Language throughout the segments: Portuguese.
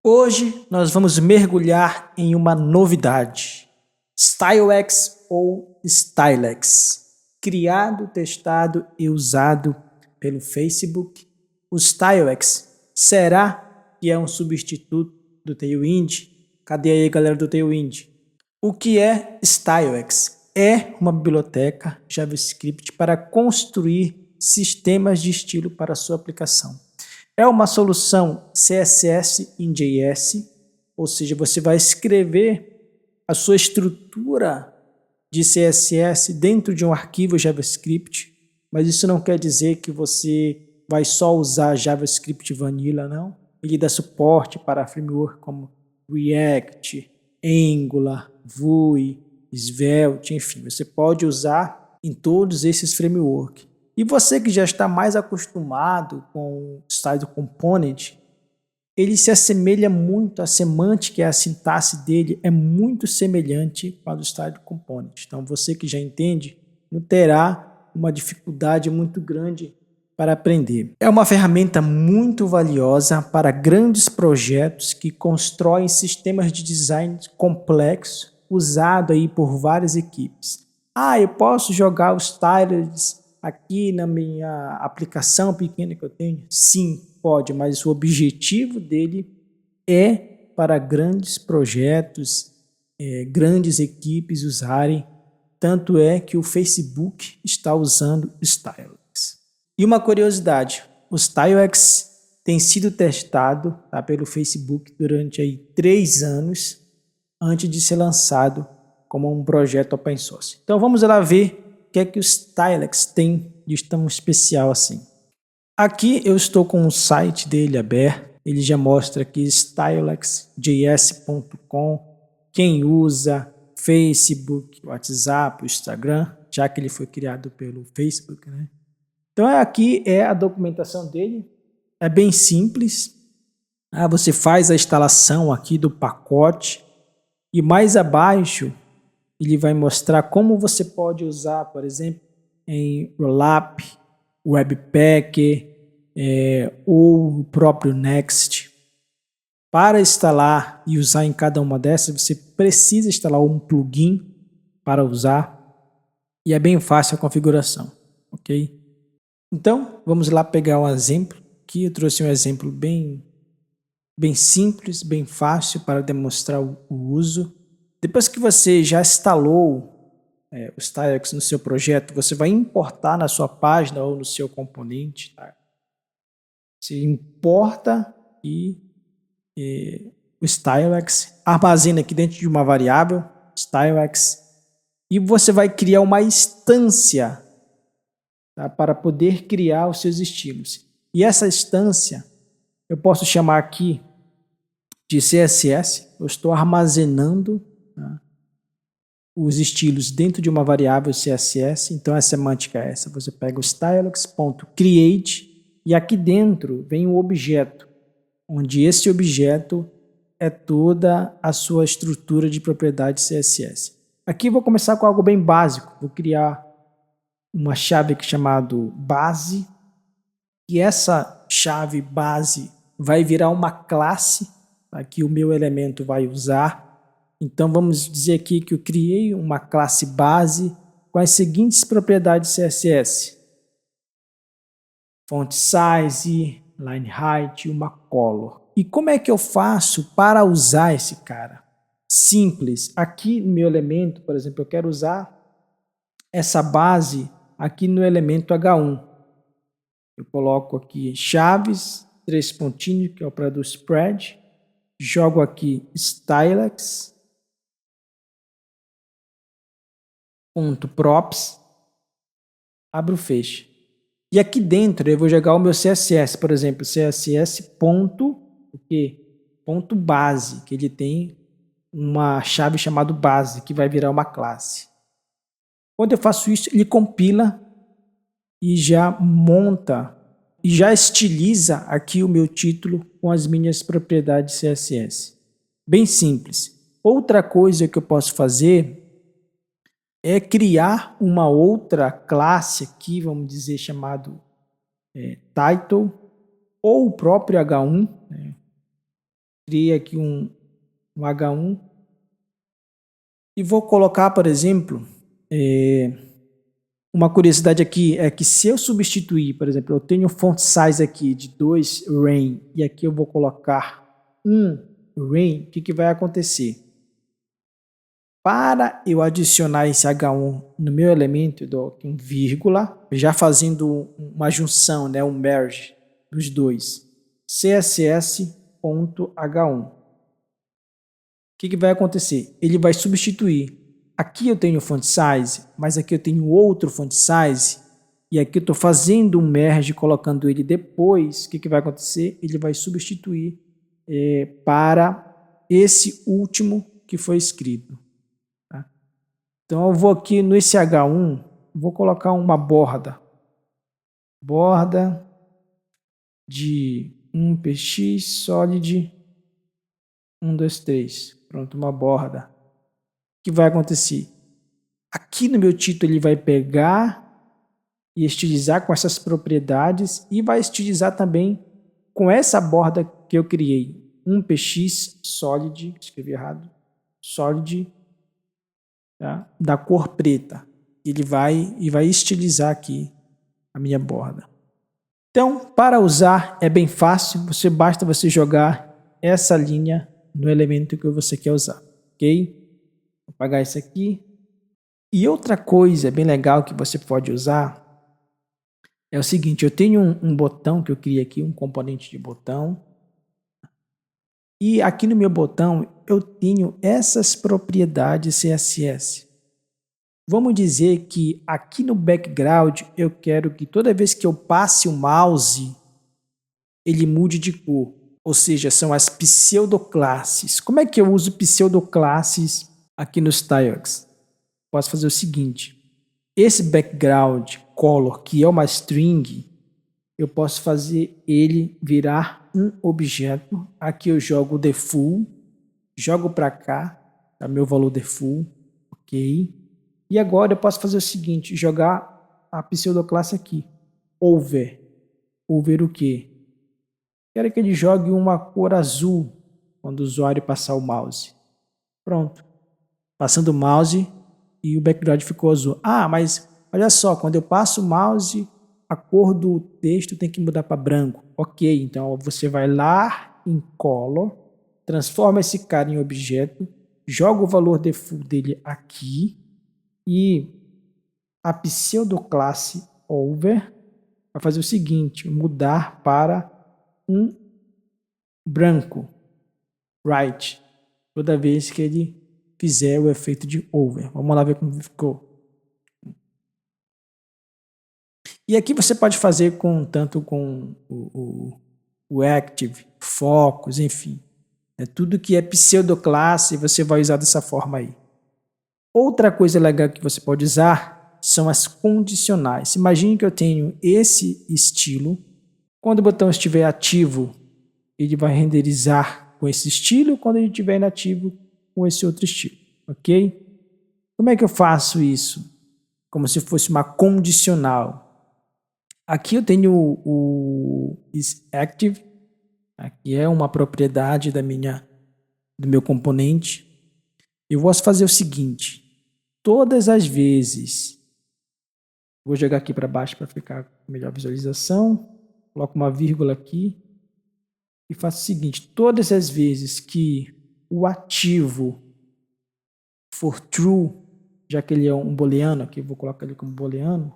Hoje nós vamos mergulhar em uma novidade, StyleX ou Stylex. Criado, testado e usado pelo Facebook, o StyleX será que é um substituto do Tailwind? Cadê aí, galera do Tailwind? O que é StyleX? É uma biblioteca JavaScript para construir sistemas de estilo para a sua aplicação. É uma solução CSS em JS, ou seja, você vai escrever a sua estrutura de CSS dentro de um arquivo JavaScript, mas isso não quer dizer que você vai só usar JavaScript Vanilla, não. Ele dá suporte para framework como React, Angular, Vue, Svelte, enfim, você pode usar em todos esses frameworks. E você que já está mais acostumado com o Style Component, ele se assemelha muito, a semântica e a sintaxe dele é muito semelhante com a do Style Component. Então você que já entende, não terá uma dificuldade muito grande para aprender. É uma ferramenta muito valiosa para grandes projetos que constroem sistemas de design complexos, usado aí por várias equipes. Eu posso jogar o Stylers aqui na minha aplicação pequena que eu tenho? Sim, pode, mas o objetivo dele é para grandes projetos, grandes equipes usarem. Tanto é que o Facebook está usando o StyleX. E uma curiosidade, o StyleX tem sido testado pelo Facebook durante aí 3 anos antes de ser lançado como um projeto open source. Então vamos lá ver o que é que o StyleX tem de tão especial assim. Aqui eu estou com o site dele aberto, ele já mostra aqui stylexjs.com, quem usa Facebook, WhatsApp, Instagram, já que ele foi criado pelo Facebook, né? Então aqui é a documentação dele, é bem simples. Você faz a instalação aqui do pacote e mais abaixo ele vai mostrar como você pode usar, por exemplo, em Rollup, Webpack ou o próprio Next. Para instalar e usar em cada uma dessas, você precisa instalar um plugin para usar e é bem fácil a configuração, ok? Então, vamos lá pegar um exemplo. Aqui eu trouxe um exemplo bem simples, bem fácil para demonstrar o uso. Depois que você já instalou o StyleX no seu projeto, você vai importar na sua página ou no seu componente. Você importa o StyleX, armazena aqui dentro de uma variável, StyleX, e você vai criar uma instância para poder criar os seus estilos. E essa instância eu posso chamar aqui de CSS, eu estou armazenando os estilos dentro de uma variável CSS, então a semântica é essa, você pega o stylix.create e aqui dentro vem um objeto, onde esse objeto é toda a sua estrutura de propriedade CSS. Aqui eu vou começar com algo bem básico, vou criar uma chave aqui chamada base, e essa chave base vai virar uma classe, que o meu elemento vai usar. Então vamos dizer aqui que eu criei uma classe base com as seguintes propriedades CSS: font size, line height e uma color. E como é que eu faço para usar esse cara? Simples. Aqui no meu elemento, por exemplo, eu quero usar essa base aqui no elemento H1. Eu coloco aqui chaves, 3 pontinhos, que é o operador spread, jogo aqui StyleX, .props, abro fecha. E aqui dentro eu vou jogar o meu CSS, por exemplo, CSS ponto base, que ele tem uma chave chamada base, que vai virar uma classe. Quando eu faço isso, ele compila e já monta e já estiliza aqui o meu título com as minhas propriedades CSS. Bem simples. Outra coisa que eu posso fazer é criar uma outra classe aqui, vamos dizer, chamado title, ou o próprio H1, Criei aqui um H1 e vou colocar, por exemplo, uma curiosidade aqui é que se eu substituir, por exemplo, eu tenho font size aqui de 2 rain e aqui eu vou colocar 1 rain, o que vai acontecer? Para eu adicionar esse H1 no meu elemento, eu dou aqui um vírgula, já fazendo uma junção, né, um merge dos dois, css.h1. O que vai acontecer? Ele vai substituir. Aqui eu tenho font size, mas aqui eu tenho outro font size, e aqui eu estou fazendo um merge, colocando ele depois. O que vai acontecer? Ele vai substituir para esse último que foi escrito. Tá? Então eu vou aqui nesse H1, vou colocar uma borda de 1px solid 1, 2, 3. Pronto, uma borda. O que vai acontecer? Aqui no meu título ele vai pegar e estilizar com essas propriedades e vai estilizar também com essa borda que eu criei. 1px solid, escrevi errado, solid, tá? Da cor preta. Ele vai estilizar aqui a minha borda. Então, para usar é bem fácil, basta você jogar essa linha no elemento que você quer usar, ok? Vou apagar isso aqui. E outra coisa bem legal que você pode usar é o seguinte, eu tenho um botão que eu criei aqui, um componente de botão. E aqui no meu botão eu tenho essas propriedades CSS. Vamos dizer que aqui no background eu quero que toda vez que eu passe o mouse, ele mude de cor. Ou seja, são as pseudoclasses. Como é que eu uso pseudoclasses aqui no StyleX? Posso fazer o seguinte. Esse background color, que é uma string, eu posso fazer ele virar um objeto. Aqui eu jogo default, jogo para cá, tá meu valor default, ok? E agora eu posso fazer o seguinte, jogar a pseudoclasse aqui, over. Over o quê? Quero que ele jogue uma cor azul quando o usuário passar o mouse. Pronto. Passando o mouse e o background ficou azul. Ah, mas olha só, quando eu passo o mouse, a cor do texto tem que mudar para branco. Ok, então você vai lá em color, transforma esse cara em objeto, joga o valor default dele aqui e a pseudoclasse over vai fazer o seguinte, mudar para um branco, right, toda vez que ele fizer o efeito de over. Vamos lá ver como ficou. E aqui você pode fazer tanto com o active, focus, enfim. Tudo que é pseudoclasse você vai usar dessa forma aí. Outra coisa legal que você pode usar são as condicionais. Imagine que eu tenho esse estilo. Quando o botão estiver ativo, ele vai renderizar com esse estilo. Quando ele estiver inativo, com esse outro estilo. Ok? Como é que eu faço isso? Como se fosse uma condicional. Aqui eu tenho o isActive. Aqui é uma propriedade do meu componente. Eu posso fazer o seguinte. Todas as vezes, vou jogar aqui para baixo para ficar com melhor visualização. Coloco uma vírgula aqui e faço o seguinte. Todas as vezes que o ativo for true, já que ele é um booleano, aqui eu vou colocar ele como booleano,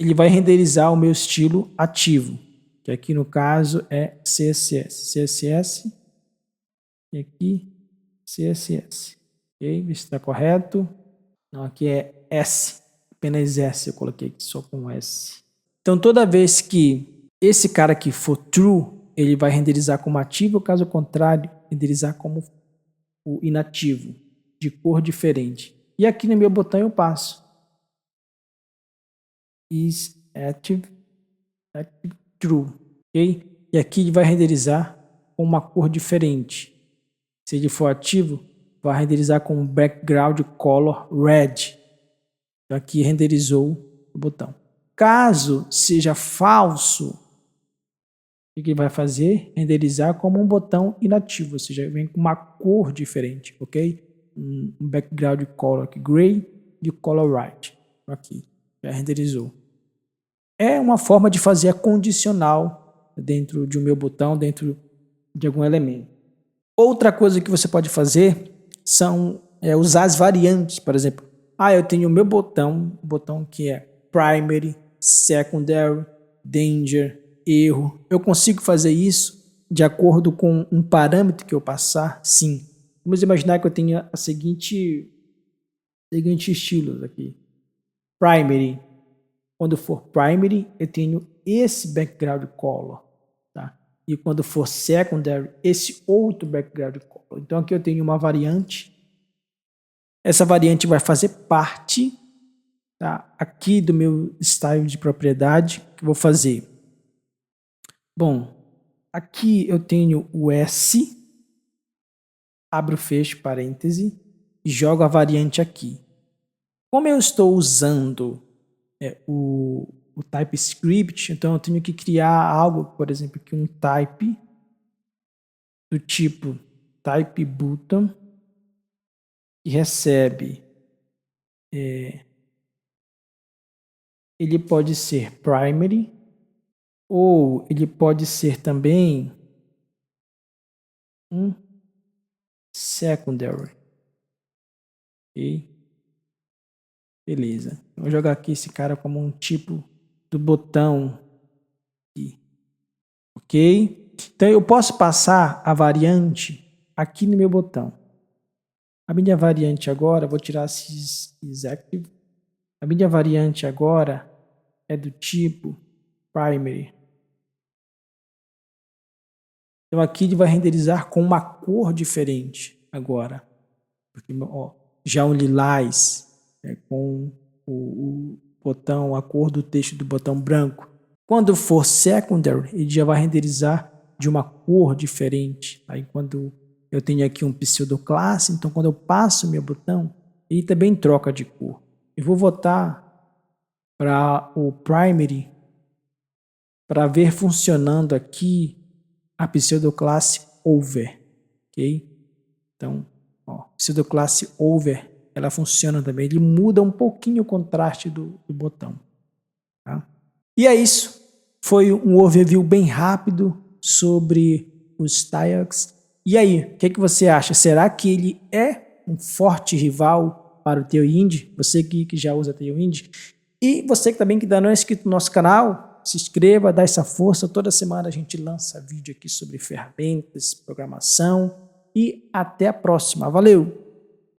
ele vai renderizar o meu estilo ativo, que aqui no caso é CSS. CSS e aqui CSS. Ok? Ver se está correto. Não, aqui é S, apenas S, eu coloquei aqui só com S. Então toda vez que esse cara aqui for true, ele vai renderizar como ativo, caso contrário, renderizar como o inativo, de cor diferente. E aqui no meu botão eu passo isActive true, ok? E aqui ele vai renderizar com uma cor diferente. Se ele for ativo, vai renderizar com background color red. Então aqui renderizou o botão. Caso seja falso, que ele vai fazer? Renderizar como um botão inativo, ou seja, vem com uma cor diferente, ok? Um background color aqui, gray e color white. Aqui, já renderizou. É uma forma de fazer a condicional dentro de um meu botão, dentro de algum elemento. Outra coisa que você pode fazer são usar as variantes, por exemplo. Eu tenho o meu botão que é primary, secondary, danger, erro. Eu consigo fazer isso de acordo com um parâmetro que eu passar? Sim. Vamos imaginar que eu tenha a seguinte estilo aqui. Primary. Quando for primary, eu tenho esse background color. Tá? E quando for secondary, esse outro background color. Então aqui eu tenho uma variante. Essa variante vai fazer parte, tá, aqui do meu style de propriedade que eu vou fazer. Bom, aqui eu tenho o S, abro, fecho parêntese e jogo a variante aqui. Como eu estou usando o TypeScript, então eu tenho que criar algo, por exemplo, aqui um type do tipo type button que recebe, ele pode ser primary ou ele pode ser também um secondary. Ok? Beleza. Vou jogar aqui esse cara como um tipo do botão aqui. Ok? Então eu posso passar a variante aqui no meu botão. A minha variante agora, vou tirar esse active. A minha variante agora é do tipo primary. Então aqui ele vai renderizar com uma cor diferente agora. Porque, já o lilás com o botão, a cor do texto do botão branco. Quando for secondary, ele já vai renderizar de uma cor diferente. Aí quando eu tenho aqui um pseudoclasse, então quando eu passo meu botão, ele também troca de cor. Eu vou voltar para o primary para ver funcionando aqui a pseudoclasse over, ok? Então, pseudoclasse over, ela funciona também. Ele muda um pouquinho o contraste do botão. Tá? E é isso. Foi um overview bem rápido sobre o StyleX. E aí, o que você acha? Será que ele é um forte rival para o Tailwind? Você que já usa Tailwind? E você que também que ainda não é inscrito no nosso canal, se inscreva, dá essa força. Toda semana a gente lança vídeo aqui sobre ferramentas, programação. E até a próxima. Valeu!